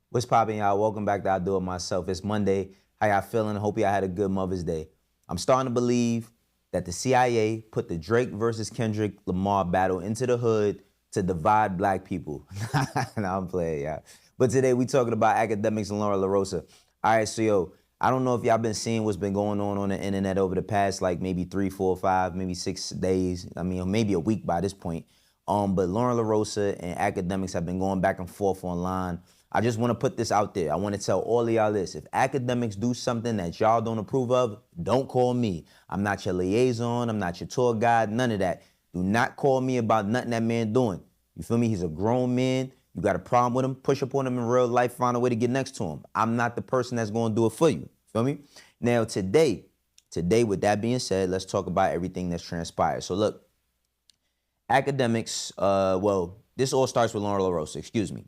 What's poppin', y'all? Welcome back to I Do It Myself. It's Monday. How y'all feeling? Hope y'all had a good Mother's Day. I'm starting to believe that the CIA put the Drake versus Kendrick Lamar battle into the hood to divide black people. Nah, I'm playing, y'all. But today we talking about Akademiks and Loren LoRosa. All right, so yo, I don't know if y'all been seeing what's been going on the internet over the past like maybe 3, 4, 5, maybe 6 days. I mean, maybe a week by this point. But Loren LoRosa and Akademiks have been going back and forth online. I just want to put this out there. I want to tell all of y'all this. If Akademiks do something that y'all don't approve of, don't call me. I'm not your liaison. I'm not your tour guide. None of that. Do not call me about nothing that man doing. You feel me? He's a grown man. You got a problem with him, push up on him in real life, find a way to get next to him. I'm not the person that's going to do it for you. Feel me? Now, today, with that being said, let's talk about everything that's transpired. So, look, Akademiks, well, this all starts with Loren LoRosa, excuse me.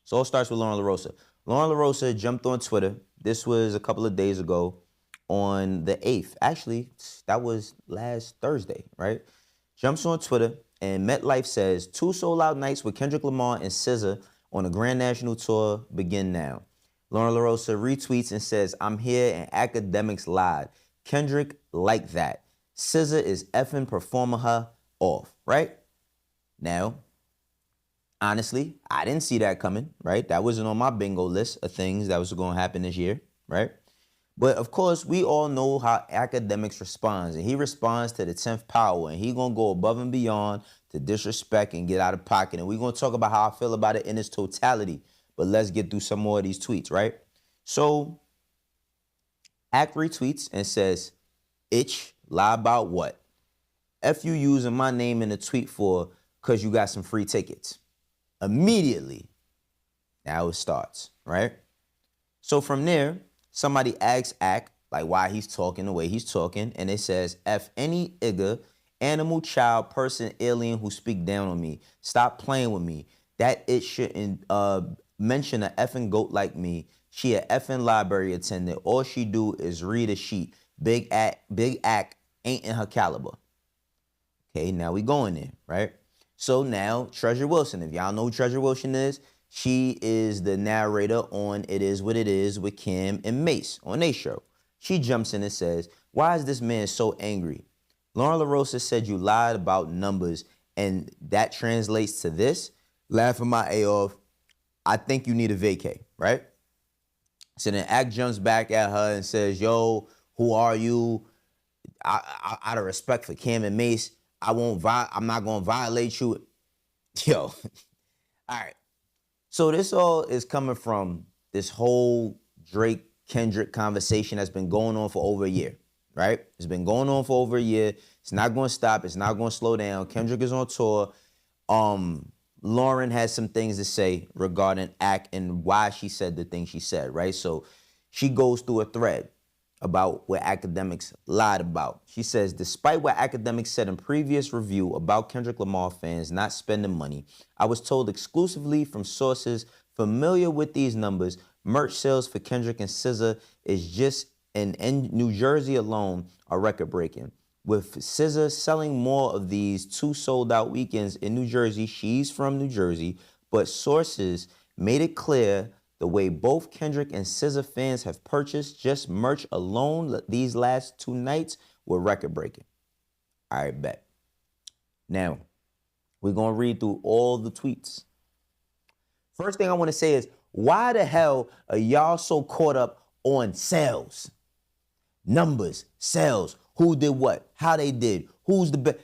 So it all starts with Loren LoRosa. Loren LoRosa jumped on Twitter. This was a couple of days ago on the 8th. Actually, that was last Thursday, right? Jumps on Twitter, and MetLife says, 2 sold-out nights with Kendrick Lamar and SZA on the Grand National Tour begin now. Loren LoRosa retweets and says, I'm here and Akademiks lied. Kendrick like that. SZA is effing performing her off, right? Now, honestly, I didn't see that coming, right? That wasn't on my bingo list of things that was going to happen this year, right? But of course, we all know how Akademiks responds, and he responds to the 10th power, and he going to go above and beyond to disrespect and get out of pocket. And we're going to talk about how I feel about it in its totality. But let's get through some more of these tweets, right? So, Ak retweets and says, itch, lie about what? F you using my name in a tweet for because you got some free tickets. Immediately, now it starts, right? So from there, somebody asks Ak, like why he's talking the way he's talking, and it says, F any igga, animal, child, person, alien who speak down on me. Stop playing with me. That it shouldn't mention a effing goat like me. She a effing library attendant. All she do is read a sheet. Big Ak ain't in her caliber. Okay, now we going there, right? So now Treasure Wilson, if y'all know who Treasure Wilson is, she is the narrator on It Is What It Is with Kim and Mace on their show. She jumps in and says, why is this man so angry? Loren LoRosa said you lied about numbers, and that translates to this. Laughing my A off, I think you need a vacay, right? So then Ak jumps back at her and says, yo, who are you? Out of respect for Kim and Mace, I'm not going to violate you. Yo, all right. So this all is coming from this whole Drake-Kendrick conversation that's been going on for over a year, right? It's been going on for over a year. It's not going to stop. It's not going to slow down. Kendrick is on tour. Loren has some things to say regarding Ak and why she said the things she said, right? So she goes through a thread about what Akademiks lied about. She says, despite what Akademiks said in previous review about Kendrick Lamar fans not spending money, I was told exclusively from sources familiar with these numbers, merch sales for Kendrick and SZA is just in New Jersey alone are record-breaking. With SZA selling more of these 2 sold-out weekends in New Jersey, she's from New Jersey, but sources made it clear the way both Kendrick and SZA fans have purchased just merch alone these last 2 nights were record-breaking. All right, bet. Now, we're going to read through all the tweets. First thing I want to say is, why the hell are y'all so caught up on sales? Numbers, sales, who did what, how they did, who's the best.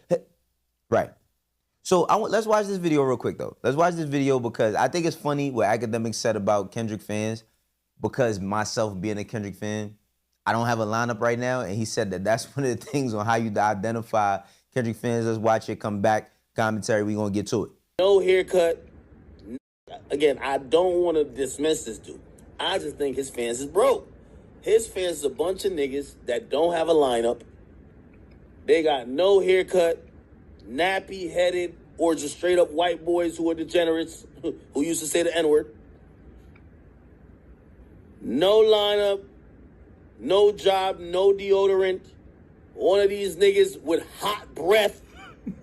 Right. So let's watch this video real quick, though. Let's watch this video because I think it's funny what Akademiks said about Kendrick fans, because myself being a Kendrick fan, I don't have a lineup right now, and he said that that's one of the things on how you identify Kendrick fans. Let's watch it, come back, commentary, we're going to get to it. No haircut. Again, I don't want to dismiss this dude. I just think his fans is broke. His fans is a bunch of niggas that don't have a lineup. They got no haircut, nappy-headed, or just straight-up white boys who are degenerates, who used to say the N-word. No lineup, no job, no deodorant. One of these niggas with hot breath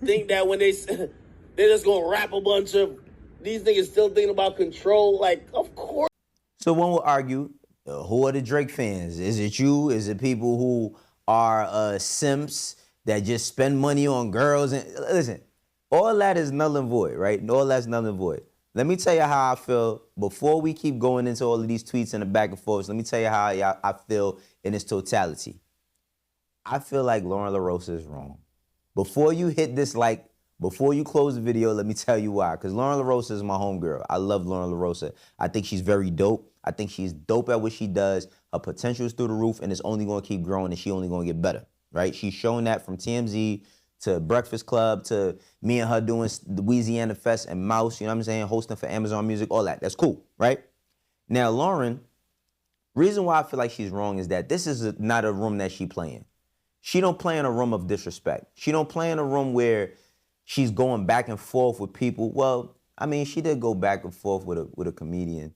think that when they're just going to rap a bunch of... These niggas still thinking about control. Like, of course. So one will argue, who are the Drake fans? Is it you? Is it people who are simps that just spend money on girls? And listen, all that is null and void, right? All that's null and void. Let me tell you how I feel before we keep going into all of these tweets and the back and forth. Let me tell you how I feel in its totality. I feel like Loren LoRosa is wrong. Before you hit this before you close the video, let me tell you why. Because Loren LoRosa is my homegirl. I love Loren LoRosa. I think she's very dope. I think she's dope at what she does. Her potential is through the roof, and it's only going to keep growing, and she only going to get better, right? She's shown that from TMZ to Breakfast Club to me and her doing the Louisiana Fest and Mouse, you know what I'm saying, hosting for Amazon Music, all that. That's cool, right? Now, Loren, reason why I feel like she's wrong is that this is not a room that she play in. She don't play in a room of disrespect. She don't play in a room where she's going back and forth with people. Well, I mean, she did go back and forth with a comedian.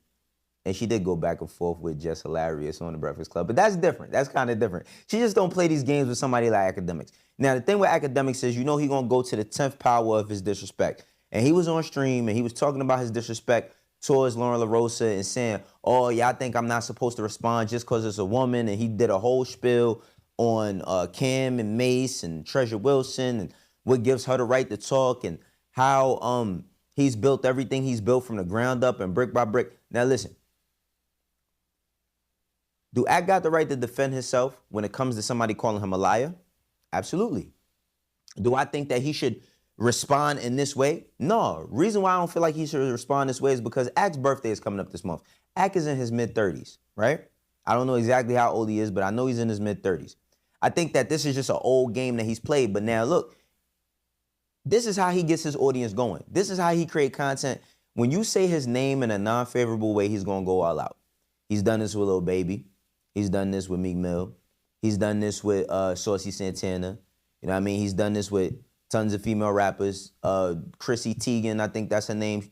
And she did go back and forth with Jess Hilarious on the Breakfast Club. But that's different. That's kind of different. She just don't play these games with somebody like Akademiks. Now, the thing with Akademiks is, you know he going to go to the 10th power of his disrespect. And he was on stream, and he was talking about his disrespect towards Loren LoRosa and saying, oh, y'all think I'm not supposed to respond just because it's a woman. And he did a whole spiel on Cam and Mace and Treasure Wilson and what gives her the right to talk and how he's built everything he's built from the ground up and brick by brick. Now, listen. Do Ak got the right to defend himself when it comes to somebody calling him a liar? Absolutely. Do I think that he should respond in this way? No. Reason why I don't feel like he should respond this way is because Ak's birthday is coming up this month. Ak is in his mid-30s, right? I don't know exactly how old he is, but I know he's in his mid-30s. I think that this is just an old game that he's played. But now, look, this is how he gets his audience going. This is how he create content. When you say his name in a non-favorable way, he's going to go all out. He's done this with Lil Baby. He's done this with Meek Mill. He's done this with Saucy Santana. You know what I mean? He's done this with tons of female rappers. Chrissy Teigen, I think that's her name,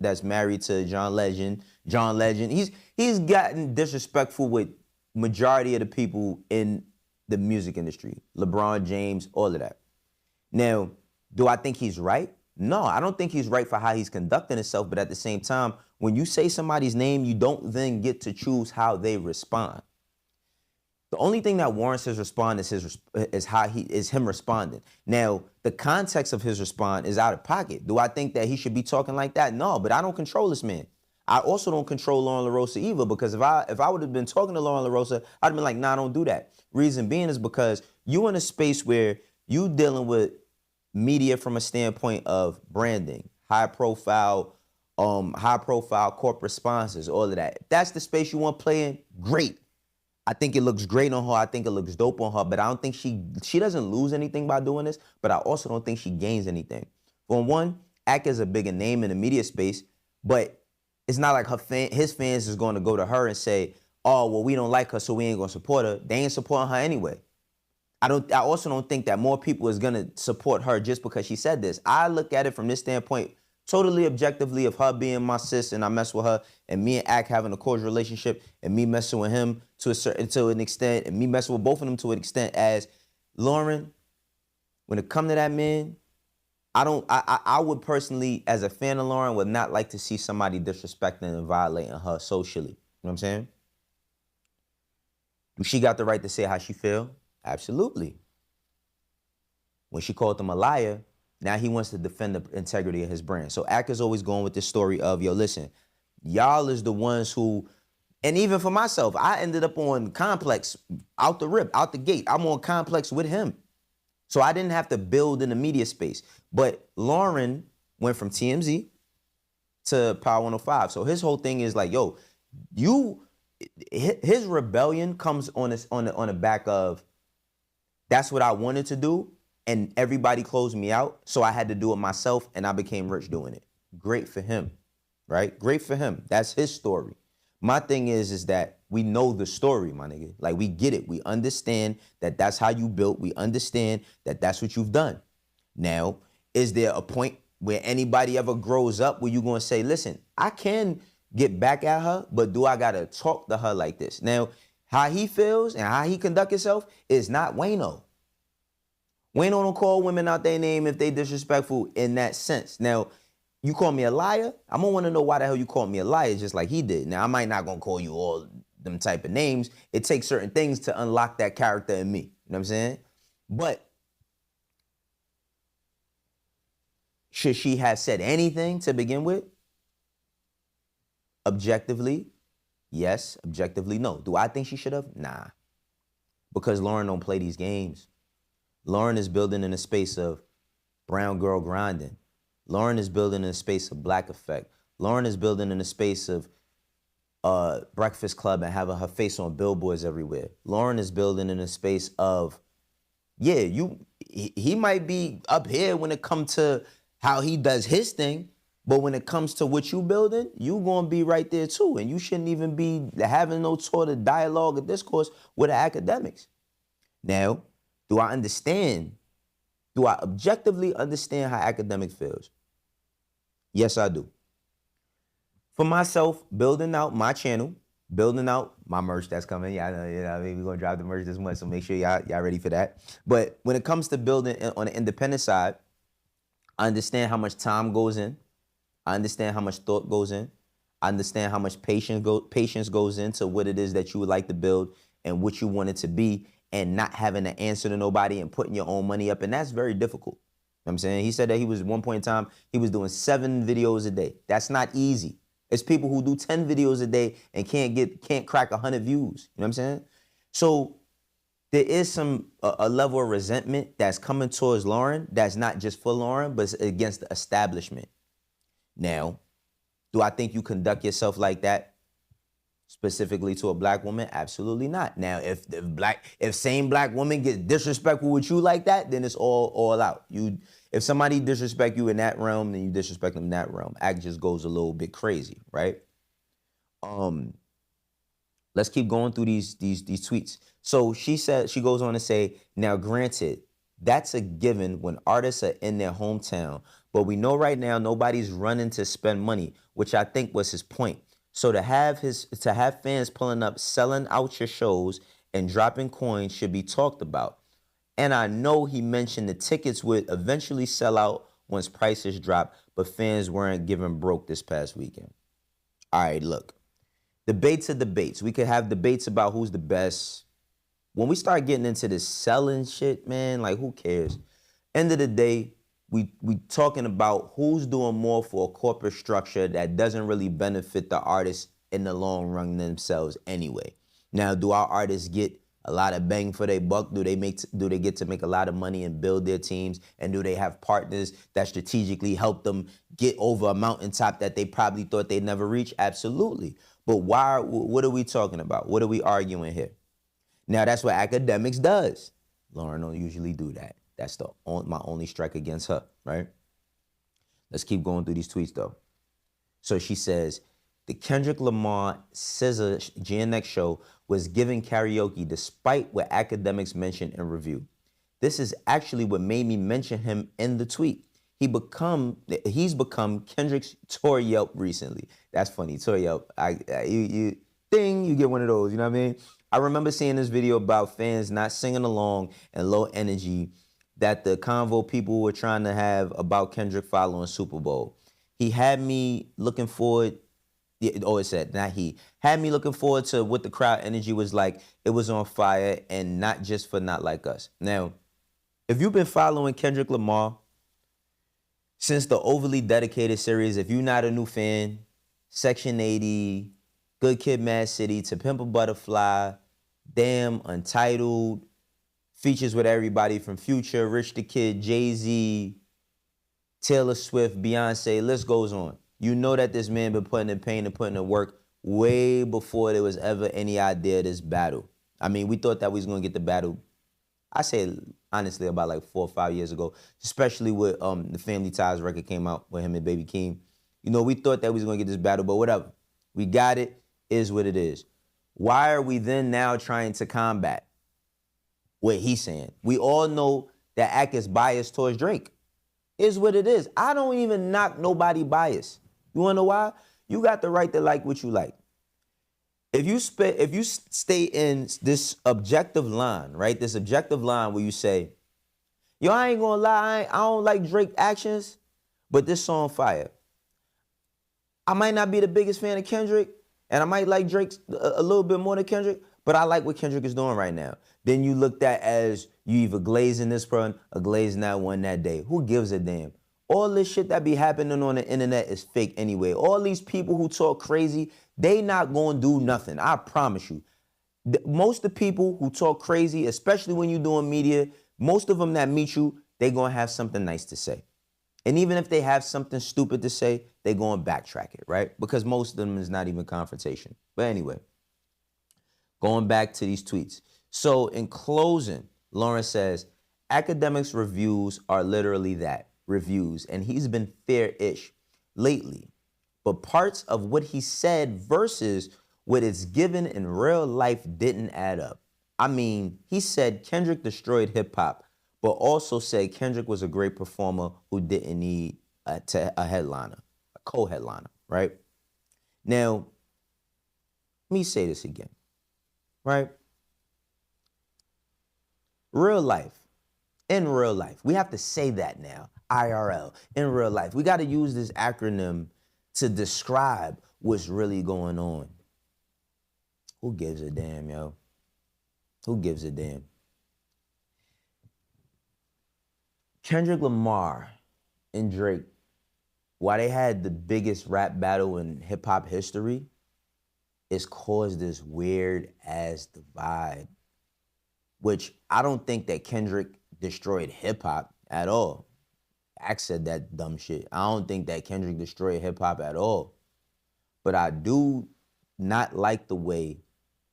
that's married to John Legend. John Legend. He's gotten disrespectful with majority of the people in the music industry. LeBron James, all of that. Now, do I think he's right? No, I don't think he's right for how he's conducting himself, but at the same time, when you say somebody's name, you don't then get to choose how they respond. The only thing that warrants his response is him responding. Now, the context of his response is out of pocket. Do I think that he should be talking like that? No, but I don't control this man. I also don't control Loren LoRosa either, because if I would have been talking to Loren LoRosa, I'd have been like, nah, don't do that. Reason being is because you in a space where you dealing with media from a standpoint of branding, high profile corporate sponsors, all of that. If that's the space you want to play in, great. I think it looks great on her. I think it looks dope on her, but I don't think she doesn't lose anything by doing this, but I also don't think she gains anything. For one, Ak is a bigger name in the media space, but it's not like his fans is going to go to her and say, oh, well, we don't like her, so we ain't going to support her. They ain't supporting her anyway. I also don't think that more people is going to support her just because she said this. I look at it from this standpoint, totally objectively, of her being my sis and I mess with her, and me and Ak having a cordial relationship, and me messing with him to an extent, and me messing with both of them to an extent. As Loren, when it come to that man, I would personally, as a fan of Loren, would not like to see somebody disrespecting and violating her socially. You know what I'm saying? Do she got the right to say how she feel? Absolutely. When she called him a liar, now he wants to defend the integrity of his brand. So Ak is always going with this story of, yo, listen, y'all is the ones who, and even for myself, I ended up on Complex out the rip, out the gate. I'm on Complex with him. So I didn't have to build in the media space. But Loren went from TMZ to Power 105. So his whole thing is like, yo, his rebellion comes on the back of, that's what I wanted to do, and everybody closed me out, so I had to do it myself, and I became rich doing it. Great for him, right? Great for him. That's his story. My thing is that we know the story, my nigga. Like, we get it. We understand that that's how you built. We understand that that's what you've done. Now, is there a point where anybody ever grows up where you're going to say, listen, I can get back at her, but do I got to talk to her like this? Now, how he feels and how he conduct himself is not Wayno. Wayno don't call women out their name if they disrespectful in that sense. Now, You call me a liar? I'm gonna want to know why the hell you called me a liar, just like he did. Now I might not gonna call you all them type of names. It takes certain things to unlock that character in me. You know what I'm saying? But should she have said anything to begin with? Objectively, yes. Objectively, no. Do I think she should have? Nah. Because Loren don't play these games. Loren is building in a space of brown girl grinding. Loren is building in a space of black effect. Loren is building in a space of Breakfast Club and having her face on billboards everywhere. Loren is building in a space of, yeah, he might be up here when it comes to how he does his thing, but when it comes to what you building, you gonna be right there too. And you shouldn't even be having no sort of dialogue or discourse with the academics. Now, do I understand? Do I objectively understand how Akademik feels? Yes, I do. For myself, building out my channel, building out my merch that's coming. Yeah, I know, I mean, we're gonna drop the merch this month, so make sure y'all ready for that. But when it comes to building on the independent side, I understand how much time goes in. I understand how much thought goes in. I understand how much patience goes into what it is that you would like to build and what you want it to be, and not having to answer to nobody and putting your own money up. And that's very difficult. You know what I'm saying? He said that he was, at one point in time, he was doing 7 videos a day. That's not easy. It's people who do 10 videos a day and can't crack 100 views. You know what I'm saying? So there is a level of resentment that's coming towards Loren that's not just for Loren, but it's against the establishment. Now, do I think you conduct yourself like that specifically to a black woman? Absolutely not. Now, if same black woman gets disrespectful with you like that, then it's all out. If somebody disrespect you in that realm, then you disrespect them in that realm. Act just goes a little bit crazy, right? Let's keep going through these tweets. So she goes on to say, now granted, that's a given when artists are in their hometown, but we know right now nobody's running to spend money, which I think was his point. So to have fans pulling up, selling out your shows and dropping coins should be talked about. And I know he mentioned the tickets would eventually sell out once prices drop, but fans weren't given broke this past weekend. All right, look. Debates are debates. We could have debates about who's the best. When we start getting into this selling shit, man, like who cares? End of the day, we talking about who's doing more for a corporate structure that doesn't really benefit the artists in the long run themselves anyway. Now, do our artists get a lot of bang for their buck? Do they get to make a lot of money and build their teams? And do they have partners that strategically help them get over a mountaintop that they probably thought they'd never reach? Absolutely. But what are we talking about? What are we arguing here? Now, that's what Akademiks does. Loren don't usually do that. That's my only strike against her, right? Let's keep going through these tweets, though. So she says, the Kendrick Lamar SZA GNX show was given karaoke despite what Akademiks mentioned in review. This is actually what made me mention him in the tweet. He's become Kendrick's tour Yelp recently. That's funny, tour Yelp. You get one of those, you know what I mean? I remember seeing this video about fans not singing along and low energy that the convo people were trying to have about Kendrick following Super Bowl. He had me looking forward, it said, not he, had me looking forward to what the crowd energy was like. It was on fire, and not just for Not Like Us. Now, if you've been following Kendrick Lamar since the Overly Dedicated series, if you're not a new fan, Section 80, Good Kid, Mad City, To Pimp a Butterfly, Damn, Untitled, features with everybody from Future, Rich the Kid, Jay-Z, Taylor Swift, Beyonce, list goes on. You know that this man been putting in pain and putting in work way before there was ever any idea of this battle. I mean, we thought that we was going to get the battle, I say honestly, about like 4 or 5 years ago, especially with the Family Ties record came out with him and Baby Keem. You know, we thought that we was going to get this battle, but whatever. We got it, is what it is. Why are we then now trying to combat what he's saying? We all know that Ak is biased towards Drake. Is what it is. I don't even knock nobody bias. You wanna know why? You got the right to like what you like. If you stay in this objective line, right? This objective line where you say, yo, I ain't gonna lie, I don't like Drake actions, but this song fire. I might not be the biggest fan of Kendrick, and I might like Drake a little bit more than Kendrick, but I like what Kendrick is doing right now. Then you looked at as you either glazing this one or glazing that one that day. Who gives a damn? All this shit that be happening on the internet is fake anyway. All these people who talk crazy, they not gonna do nothing. I promise you. Most of the people who talk crazy, especially when you're doing media, most of them that meet you, they gonna have something nice to say. And even if they have something stupid to say, they go and backtrack it, right? Because most of them is not even confrontation. But anyway, going back to these tweets. So in closing, Loren says, Akademiks reviews are literally that, reviews. And he's been fair-ish lately. But parts of what he said versus what is given in real life didn't add up. I mean, he said Kendrick destroyed hip-hop, but also said Kendrick was a great performer who didn't need a headliner, a co-headliner, right? Now, let me say this again, right? Real life, in real life, we have to say that now, IRL, in real life. We got to use this acronym to describe what's really going on. Who gives a damn, yo? Who gives a damn? Kendrick Lamar and Drake, while they had the biggest rap battle in hip-hop history, it's caused this weird-ass divide, which I don't think that Kendrick destroyed hip-hop at all. Axe said that dumb shit. I don't think that Kendrick destroyed hip-hop at all. But I do not like the way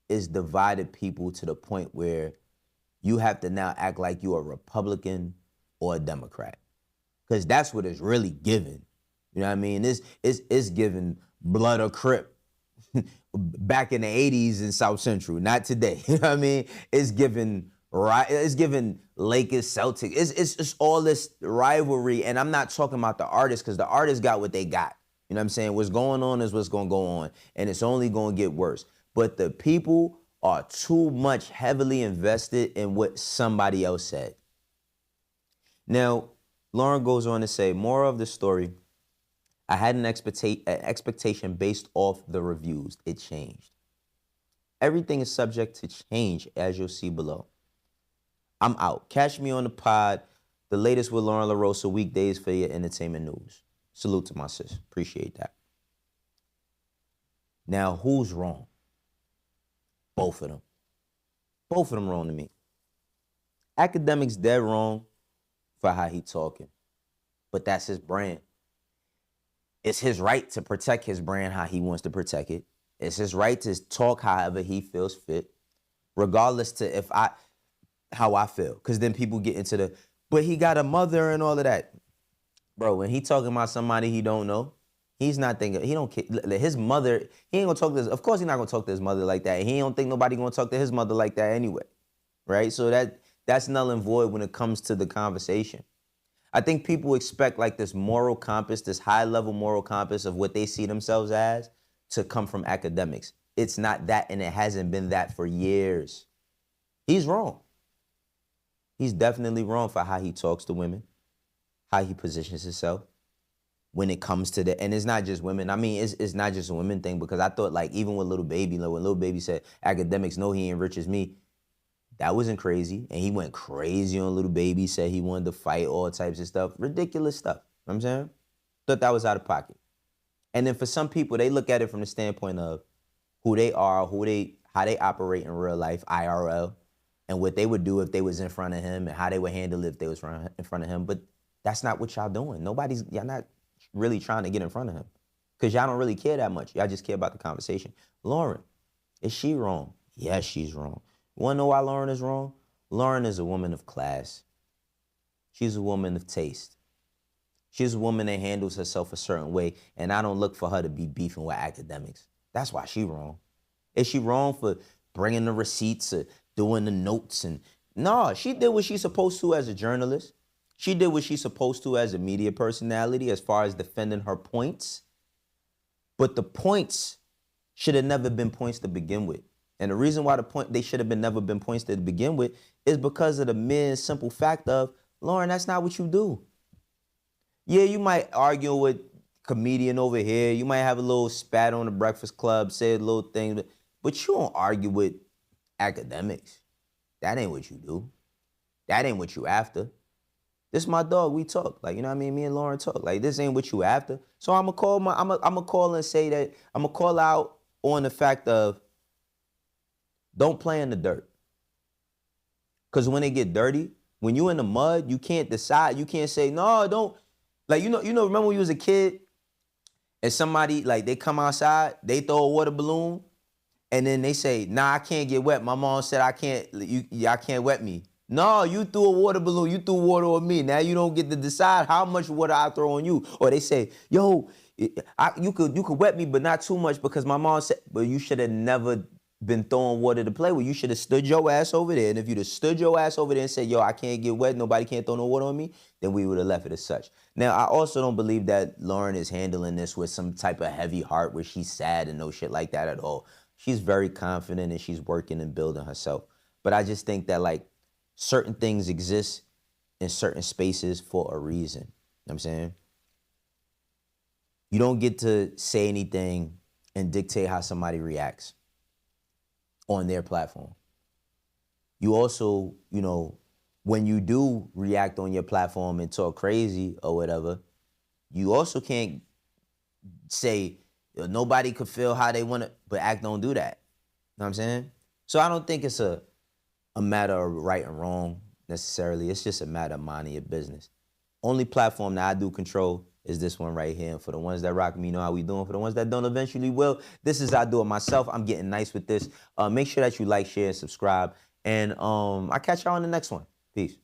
it's divided people to the point where you have to now act like you're a Republican or a Democrat. Because that's what it's really given. You know what I mean? It's given blood or crip back in the 80s in South Central, not today. You know what I mean? It's given Lakers, Celtics. It's all this rivalry, and I'm not talking about the artists because the artists got what they got. You know what I'm saying? What's going on is what's going to go on, and it's only going to get worse. But the people are too much heavily invested in what somebody else said. Now, Loren goes on to say, more of the story, I had an expectation based off the reviews. It changed. Everything is subject to change, as you'll see below. I'm out. Catch me on the pod, the latest with Loren LoRosa, weekdays for your entertainment news. Salute to my sis. Appreciate that. Now, who's wrong? Both of them. Both of them wrong to me. Akademiks dead wrong for how he talking. But that's his brand. It's his right to protect his brand how he wants to protect it. It's his right to talk however he feels fit, regardless to how I feel. Because then people get into but he got a mother and all of that. Bro, when he talking about somebody he don't know, he's not thinking, he don't care. His mother, he ain't gonna talk to of course he's not gonna talk to his mother like that. He don't think nobody gonna talk to his mother like that anyway, right? So that's null and void when it comes to the conversation. I think people expect like this moral compass, this high-level moral compass of what they see themselves as to come from Akademiks. It's not that, and it hasn't been that for years. He's wrong. He's definitely wrong for how he talks to women, how he positions himself when it comes to and it's not just women. I mean, it's not just a women thing, because I thought like even with Lil Baby, like when Lil Baby said, Akademiks know he enriches me, that wasn't crazy. And he went crazy on Lil Baby, said he wanted to fight, all types of stuff. Ridiculous stuff. You know what I'm saying? Thought that was out of pocket. And then for some people, they look at it from the standpoint of who they are, how they operate in real life, IRL, and what they would do if they was in front of him and how they would handle it if they was in front of him. But that's not what y'all doing. Y'all not really trying to get in front of him because y'all don't really care that much. Y'all just care about the conversation. Loren, is she wrong? Yes, she's wrong. You wanna know why Loren is wrong? Loren is a woman of class. She's a woman of taste. She's a woman that handles herself a certain way, and I don't look for her to be beefing with Akademiks. That's why she wrong. Is she wrong for bringing the receipts or doing the notes? No, she did what she's supposed to as a journalist. She did what she's supposed to as a media personality as far as defending her points. But the points should have never been points to begin with. And the reason why they should have never been points to begin with is because of the mere simple fact of, Loren, that's not what you do. Yeah, you might argue with comedian over here. You might have a little spat on the Breakfast Club, say a little thing, but you don't argue with academics. That ain't what you do. That ain't what you after. This my dog. We talk. Like, you know what I mean? Me and Lauren talk. Like, this ain't what you after. So I'm gonna call and say that, I'm gonna call out on the fact of don't play in the dirt. Cause when it get dirty, when you in the mud, you can't decide. You can't say, no, don't. Like, remember when you was a kid and somebody, like, they come outside, they throw a water balloon, and then they say, nah, I can't get wet. My mom said I can't, I can't wet me. No, you threw a water balloon, you threw water on me. Now you don't get to decide how much water I throw on you. Or they say, yo, you could wet me, but not too much because my mom said, but you should have never been throwing water to play with. You should have stood your ass over there. And if you'd have stood your ass over there and said, yo, I can't get wet, nobody can't throw no water on me, then we would have left it as such. Now, I also don't believe that Lauren is handling this with some type of heavy heart where she's sad and no shit like that at all. She's very confident and she's working and building herself. But I just think that, like, certain things exist in certain spaces for a reason. You know what I'm saying? You don't get to say anything and dictate how somebody reacts on their platform. You also, when you do react on your platform and talk crazy or whatever, you also can't say nobody could feel how they want to, but act don't do that. You know what I'm saying? So I don't think it's a matter of right and wrong necessarily. It's just a matter of minding your business. Only platform that I do control is this one right here. And for the ones that rock me, you know how we doing. For the ones that don't eventually will, this is I do it myself. I'm getting nice with this. Make sure that you like, share, and subscribe. And I'll catch y'all on the next one. Peace.